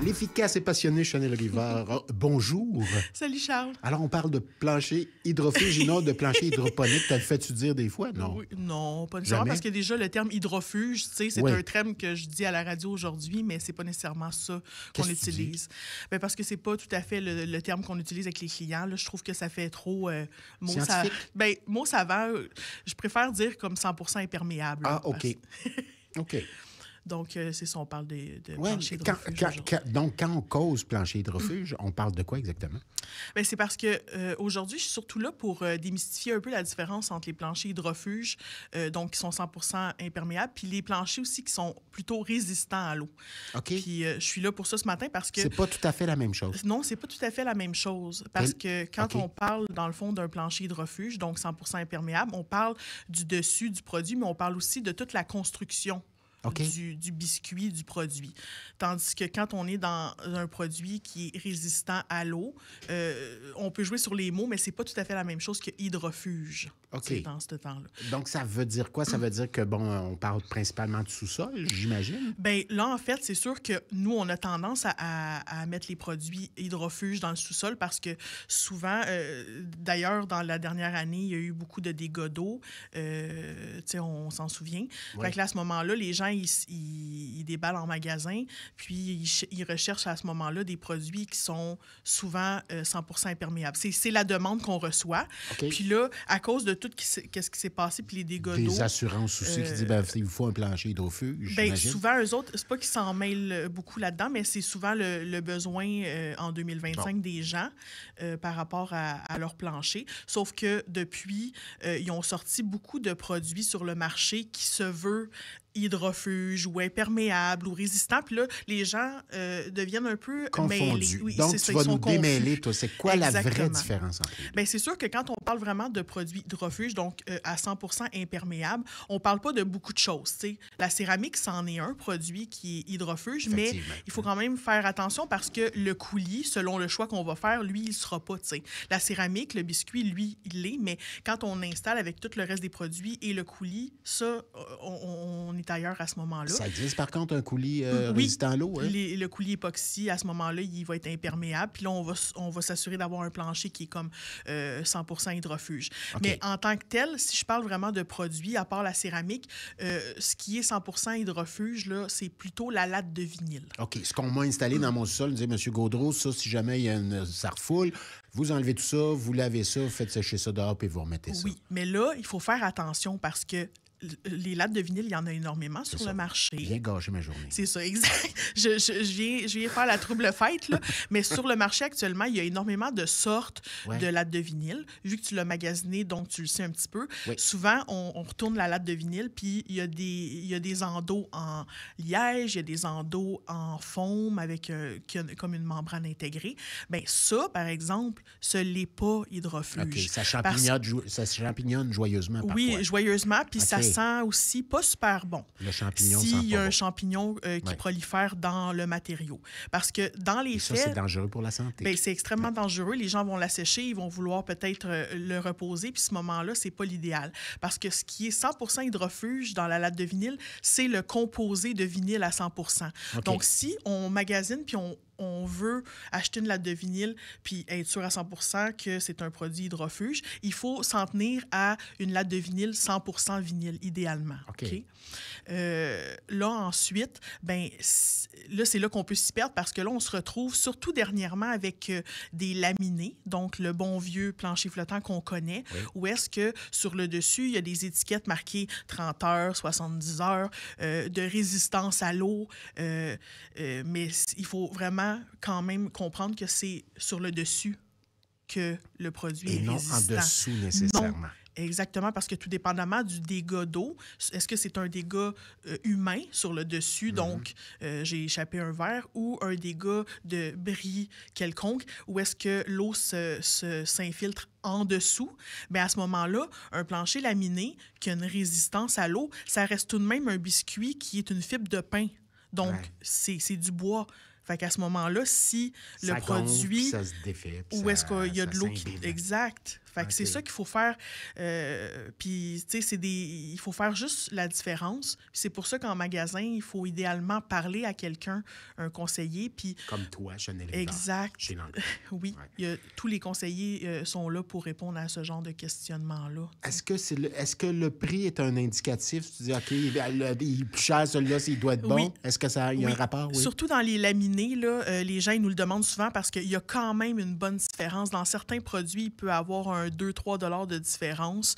L'efficace et passionné Chanel Rivard, bonjour. Salut Charles. Alors, on parle de plancher hydrofuge et non de plancher hydroponique. T'as le fait-tu dire des fois? Non. Oui, non, pas nécessairement, Jamais? parce que déjà, le terme hydrofuge, tu sais, c'est Oui. un terme que je dis à la radio aujourd'hui, mais c'est pas nécessairement ça qu'on Qu'est-ce que tu utilise. Ben, parce que c'est pas tout à fait le terme qu'on utilise avec les clients. Là. Je trouve que ça fait trop mot Scientifique? mot savant. Je préfère dire comme 100% imperméable. Ah, là, OK. OK. Donc, c'est ça, on parle de Ouais, plancher hydrofuge. aujourd'hui. donc, quand on cause plancher hydrofuge, on parle de quoi exactement? Ben, c'est parce que aujourd'hui, je suis surtout là pour démystifier un peu la différence entre les planchers hydrofuges, donc qui sont 100% imperméables, puis les planchers aussi qui sont plutôt résistants à l'eau. OK. Puis je suis là pour ça ce matin parce que C'est pas tout à fait la même chose. non, c'est pas tout à fait la même chose. Parce que quand OK. on parle, dans le fond, d'un plancher hydrofuge, donc 100% imperméable, on parle du dessus du produit, mais on parle aussi de toute la construction OK. du biscuit, du produit. Tandis que quand on est dans un produit qui est résistant à l'eau, on peut jouer sur les mots, mais c'est pas tout à fait la même chose que hydrofuge. OK. C'est dans ce temps-là. Donc, ça veut dire quoi? Ça veut dire que, bon, on parle principalement du sous-sol, j'imagine? Bien, là, en fait, c'est sûr que nous, on a tendance à mettre les produits hydrofuges dans le sous-sol parce que souvent, d'ailleurs, dans la dernière année, il y a eu beaucoup de dégâts d'eau. Tu sais, on s'en souvient. Ouais. Fait que là, à ce moment-là, les gens, ils déballent en magasin, puis ils recherchent à ce moment-là des produits qui sont souvent 100% imperméables. C'est la demande qu'on reçoit. OK. Puis là, à cause de tout qu'est-ce qui s'est passé, puis les dégâts d'eau... Des assurances aussi qui disent, ben, il vous faut un plancher hydrofuge, Ben, j'imagine. souvent, eux autres, c'est pas qu'ils s'en mêlent beaucoup là-dedans, mais c'est souvent le besoin en 2025 des gens par rapport à leur plancher. Sauf que depuis, ils ont sorti beaucoup de produits sur le marché qui se veulent hydrofuge ou imperméable ou résistant. Puis là, les gens deviennent un peu mêlés. Confondus. Oui, Donc, c'est tu ça, vas ils sont nous confus. démêler, toi. C'est quoi la vraie Exactement. différence entre les deux? Bien, c'est sûr que quand on parle vraiment de produits hydrofuges, donc à 100% imperméables, on ne parle pas de beaucoup de choses. T'sais. La céramique, c'en est un produit qui est hydrofuge, mais Effectivement. il faut quand même faire attention parce que le coulis, selon le choix qu'on va faire, lui, il ne sera pas. T'sais. La céramique, le biscuit, lui, il l'est, mais quand on installe avec tout le reste des produits et le coulis, ça, on est ailleurs à ce moment-là. Ça existe, par contre, un coulis Oui, résistant à l'eau, hein? le coulis époxy, à ce moment-là, il va être imperméable. Puis là, on va s'assurer d'avoir un plancher qui est comme 100% hydrofuge. OK. Mais en tant que tel, si je parle vraiment de produits, à part la céramique, ce qui est 100% hydrofuge, là, c'est plutôt la latte de vinyle. OK. Ce qu'on m'a installé dans mon sol, me disait, M. Gaudreau, ça, si jamais il y a ça refoule, vous enlevez tout ça, vous lavez ça, vous faites sécher ça dehors, puis vous remettez ça. Oui, mais là, il faut faire attention parce que les lattes de vinyle, il y en a énormément C'est sur ça. le marché. Bien gâché ma journée. C'est ça, exact. Je viens faire la trouble fête, là. Mais sur le marché actuellement, il y a énormément de sortes Ouais. de lattes de vinyle. Vu que tu l'as magasiné, donc tu le sais un petit peu. Oui. Souvent, on retourne la latte de vinyle, puis il y a des endos en liège, il y a des endos en foam avec comme une membrane intégrée. Bien, ça, par exemple, ce n'est pas hydrofuge. OK. Ça champignonne joyeusement parfois. Oui, joyeusement, puis OK. ça sent aussi pas super bon. Le champignon sent S'il y a pas un bon. champignon qui Ouais. prolifère dans le matériau. Parce que dans les Et ça, c'est faits, dangereux pour la santé. ben, c'est extrêmement dangereux. Les gens vont l'assécher, ils vont vouloir peut-être le reposer, puis ce moment-là, c'est pas l'idéal. Parce que ce qui est 100% hydrofuge dans la latte de vinyle, c'est le composé de vinyle à 100%. OK. Donc, si on magasine puis on veut acheter une latte de vinyle puis être sûr à 100% que c'est un produit hydrofuge, il faut s'en tenir à une latte de vinyle 100% vinyle, idéalement. OK. OK? Là, ensuite, ben, là, c'est là qu'on peut s'y perdre parce que là, on se retrouve, surtout dernièrement, avec des laminés, donc le bon vieux plancher flottant qu'on connaît, Oui. où est-ce que sur le dessus, il y a des étiquettes marquées 30 heures, 70 heures, de résistance à l'eau, mais il faut vraiment quand même comprendre que c'est sur le dessus que le produit Et est non résistant. en dessous nécessairement. Non. Exactement, parce que tout dépendamment du dégât d'eau, est-ce que c'est un dégât humain sur le dessus, donc j'ai échappé un verre, ou un dégât de bris quelconque, ou est-ce que l'eau s'infiltre en dessous? Bien, à ce moment-là, un plancher laminé qui a une résistance à l'eau, ça reste tout de même un biscuit qui est une fibre de pain. Donc, Ouais. c'est du bois. Fait qu'à ce moment-là, si Ça le gonfle, produit... puis ça se défait, puis Ou est-ce qu'il y a ça de l'eau qui... s'imbibe. Exact. Fait que c'est OK. ça qu'il faut faire. Puis, tu sais, il faut faire juste la différence. C'est pour ça qu'en magasin, il faut idéalement parler à quelqu'un, un conseiller, puis... Comme toi, Chanel Rivard, Exact. chez l'anglais. Oui, Ouais. tous les conseillers sont là pour répondre à ce genre de questionnement-là. Est-ce que le prix est un indicatif? Tu dis, OK, il est plus cher, celui-là, il doit être bon. Oui. Est-ce que ça il y a un rapport? Oui. Surtout dans les laminés, là, les gens ils nous le demandent souvent parce qu'il y a quand même une bonne différence. Dans certains produits, il peut y avoir un 2-3 $ de différence.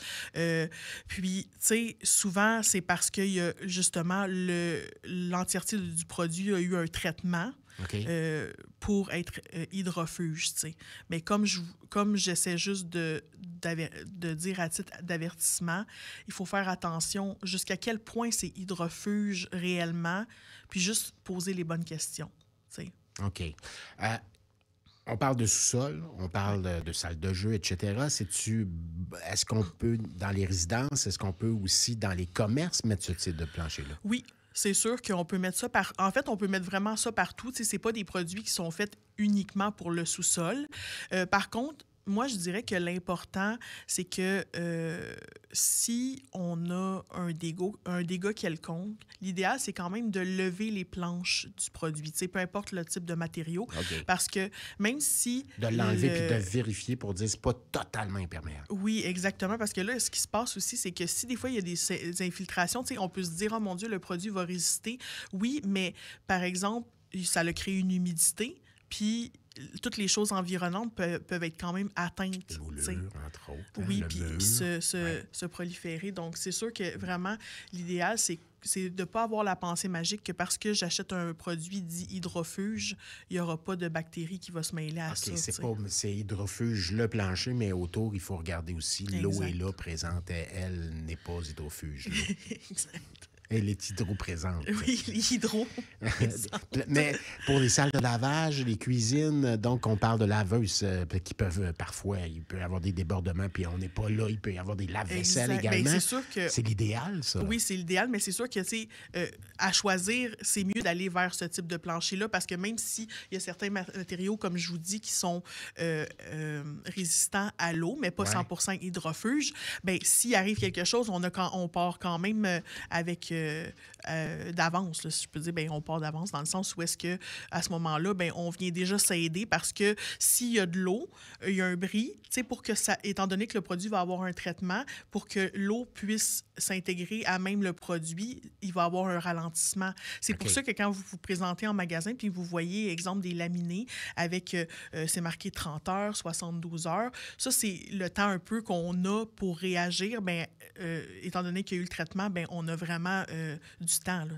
Puis, tu sais, souvent, c'est parce que y a justement l'entièreté du produit a eu un traitement. OK. Pour être hydrofuge, tu sais. Mais comme j'essaie juste de dire à titre d'avertissement, il faut faire attention jusqu'à quel point c'est hydrofuge réellement, puis juste poser les bonnes questions, tu sais. OK. On parle de sous-sol, on parle de salle de jeu, etc. Est-ce qu'on peut, dans les résidences, est-ce qu'on peut aussi, dans les commerces, mettre ce type de plancher-là? Oui, c'est sûr qu'on peut mettre ça En fait, on peut mettre vraiment ça partout. Tu sais, c'est pas des produits qui sont faits uniquement pour le sous-sol. Par contre, moi, je dirais que l'important, c'est que si on a un dégât quelconque, l'idéal, c'est quand même de lever les planches du produit, tu sais, peu importe le type de matériau. OK. Parce que même si... De l'enlever puis de vérifier pour dire que c'est pas totalement imperméable. Oui, exactement. Parce que là, ce qui se passe aussi, c'est que si des fois, il y a des infiltrations, tu sais, on peut se dire, oh mon Dieu, le produit va résister. Oui, mais par exemple, ça a créé une humidité, puis toutes les choses environnantes peuvent être quand même atteintes. Les moulures, t'sais. entre autres. Oui, le puis mur. se proliférer. Donc, c'est sûr que vraiment, l'idéal, c'est de ne pas avoir la pensée magique que parce que j'achète un produit dit hydrofuge, il n'y aura pas de bactéries qui va se mêler à ça. C'est hydrofuge le plancher, mais autour, il faut regarder aussi. L'eau Exact. est là, présente. Elle n'est pas hydrofuge. Là. Exact. Elle est hydro-présente. Oui, l'hydro. Mais pour les salles de lavage, les cuisines, donc on parle de laveuses qui peuvent parfois, il peut y avoir des débordements, puis on n'est pas là, il peut y avoir des lave-vaisselle Exact. également. Ben, c'est sûr que... C'est l'idéal, ça. Oui, c'est l'idéal, mais c'est sûr que, tu sais, à choisir, c'est mieux d'aller vers ce type de plancher-là parce que même s'il y a certains matériaux, comme je vous dis, qui sont résistants à l'eau, mais pas 100% hydrofuge, bien, s'il arrive quelque chose, on part quand même avec d'avance, là, si je peux dire, bien, on part d'avance dans le sens où est-ce que à ce moment-là, bien, on vient déjà s'aider parce que s'il y a de l'eau, il y a un bris, tu sais, pour que ça, étant donné que le produit va avoir un traitement, pour que l'eau puisse s'intégrer à même le produit, il va avoir un ralentissement. C'est pour ça que quand vous vous présentez en magasin puis vous voyez, exemple, des laminés avec, c'est marqué 30 heures, 72 heures, ça, c'est le temps un peu qu'on a pour réagir. Bien, étant donné qu'il y a eu le traitement, bien, on a vraiment du temps. Là.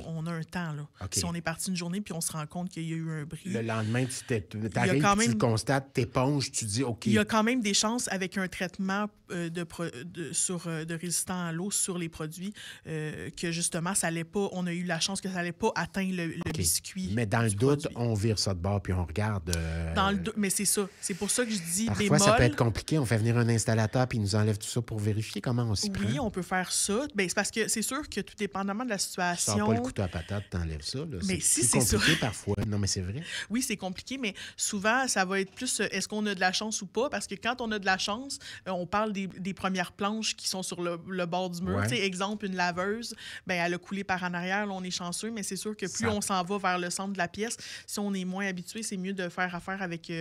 On a un temps. Là. Si on est parti une journée puis on se rend compte qu'il y a eu un bris. Le lendemain, tu le constates, t'éponges, tu dis OK. Il y a quand même des chances avec un traitement de résistant à l'eau sur les produits que justement, ça allait pas, on a eu la chance que ça n'allait pas atteindre le biscuit. Mais dans le doute, on vire ça de bord puis on regarde. Dans le doute, mais c'est ça. C'est pour ça que je dis parfois, bémol. Ça peut être compliqué. On fait venir un installateur puis il nous enlève tout ça pour vérifier comment on s'y prend. Oui, on peut faire ça. Ben, c'est parce que c'est sûr que tout dépendamment de la situation... Tu sors pas le couteau à patate, t'enlèves ça. Là. Mais c'est si plus c'est compliqué ça. parfois. Non, mais c'est vrai. Oui, c'est compliqué, mais souvent, ça va être plus est-ce qu'on a de la chance ou pas? Parce que quand on a de la chance, on parle des premières planches qui sont sur le bord du mur. Ouais. Exemple, une laveuse, ben, elle a coulé par en arrière, là, on est chanceux, mais c'est sûr que plus on s'en va vers le centre de la pièce, si on est moins habitué, c'est mieux de faire affaire avec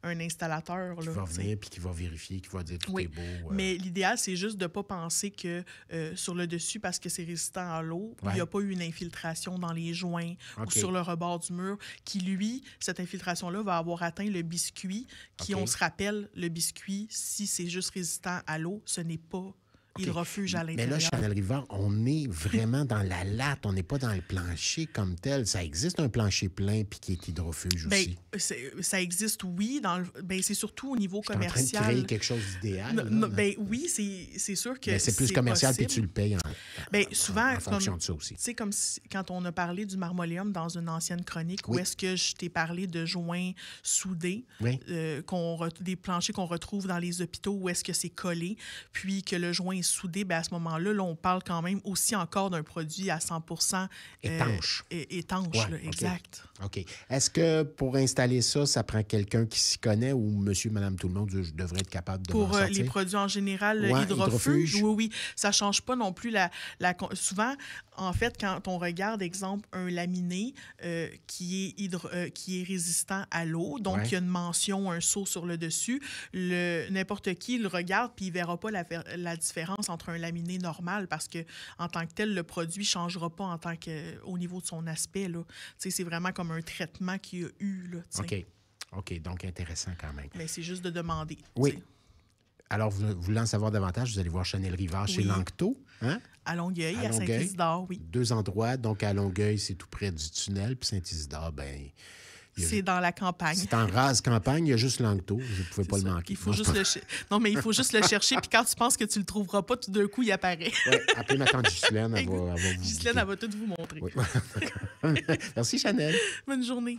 un installateur. Qui là, va venir puis qui va vérifier, qui va dire tout est beau. Mais l'idéal, c'est juste de ne pas penser que sur le dessus, parce que c'est résistant à l'eau, il n'y a pas eu une infiltration dans les joints ou sur le rebord du mur, qui, lui, cette infiltration-là va avoir atteint le biscuit, qui, on se rappelle, le biscuit, si c'est juste résistant à l'eau, ce n'est pas hydrofuge à l'intérieur. Mais là, Chanel Rivard, on est vraiment dans la latte, on n'est pas dans le plancher comme tel. Ça existe un plancher plein puis qui est hydrofuge aussi. Ça existe, oui. C'est surtout au niveau commercial. Je suis en train de créer quelque chose d'idéal. Oui, c'est sûr que mais c'est plus commercial puis tu le payes souvent, en fonction de ça aussi. Tu sais, comme quand on a parlé du marmoléum dans une ancienne chronique, où est-ce que je t'ai parlé de joints soudés, des planchers qu'on retrouve dans les hôpitaux, où est-ce que c'est collé, puis que le joint est soudé, bien, à ce moment-là, là, on parle quand même aussi encore d'un produit à 100 Étanche. étanche, Ouais, là, OK. exact. OK. Est-ce que pour installer ça, ça prend quelqu'un qui s'y connaît ou monsieur, madame, tout le monde, je devrais être capable de m'en Pour les sortir? produits en général, Ouais, hydrofuge, hydrofuge. oui, oui, ça change pas non plus souvent, en fait, quand on regarde, exemple, un laminé qui est résistant à l'eau, donc Ouais. il y a une mention, un sceau sur le dessus, n'importe qui le regarde puis il verra pas la différence entre un laminé normal parce que en tant que tel, le produit changera pas au niveau de son aspect, là. Tu sais, c'est vraiment comme un traitement qu'il y a eu, là, tu sais. OK. OK, donc intéressant quand même. Mais c'est juste de demander, tu Oui. sais. Alors, vous voulez en savoir davantage, vous allez voir Chanel Rivard chez Oui. Lanctot, hein? À Longueuil, À à Longueuil. Saint-Isidore, oui. 2 endroits. Donc, à Longueuil, c'est tout près du tunnel. Puis Saint-Isidore, bien, C'est dans la campagne. c'est en rase campagne. Il y a juste Lanctot. Vous ne pouvez C'est pas ça. le manquer. Il faut Non, juste Non, mais il faut juste le chercher. Puis quand tu penses que tu le trouveras pas, tout d'un coup, il apparaît. Ouais, appelez ma tante Ghislaine. Elle va vous Ghislaine, guider. elle va tout vous montrer. Oui. Merci, Chanel. Bonne journée.